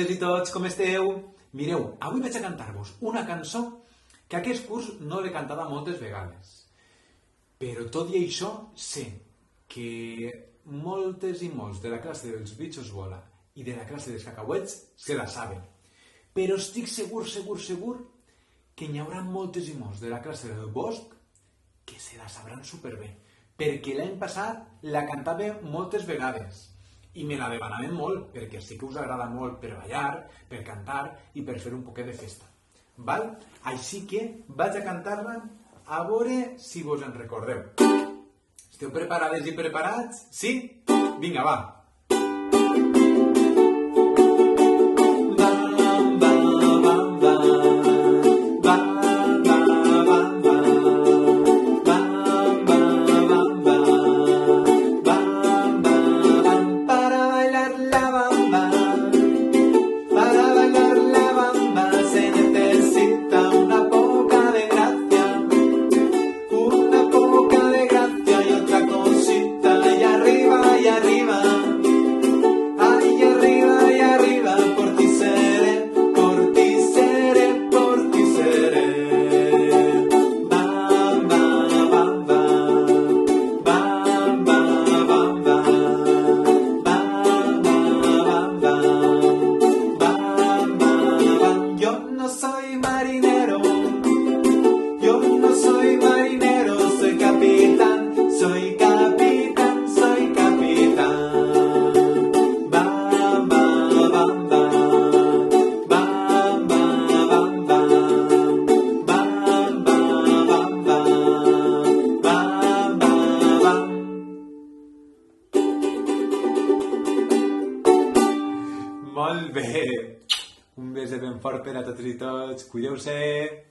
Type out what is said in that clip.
totes i tots, com esteu? Mireu, avui vaig a cantar-vos una cançó que aquest curs no l'he cantada moltes vegades. Però tot i això sé que moltes i molts de la classe dels bitxos bola i de la classe dels cacauets se la saben. Però estic segur que n'hi haurà moltes i molts de la classe del bosc que se la sabran superbé. Perquè l'any passat la cantava moltes vegades i me la demanaven molt, perquè sí que us agrada molt per ballar, per cantar i per fer un poquet de festa. Val? Així que vaig a cantar-la a veure si vos en recordeu. Esteu preparades i preparats? Sí? Vinga, va! Molt bé! Un beset ben fort per a tots i tots. Cuideu-se!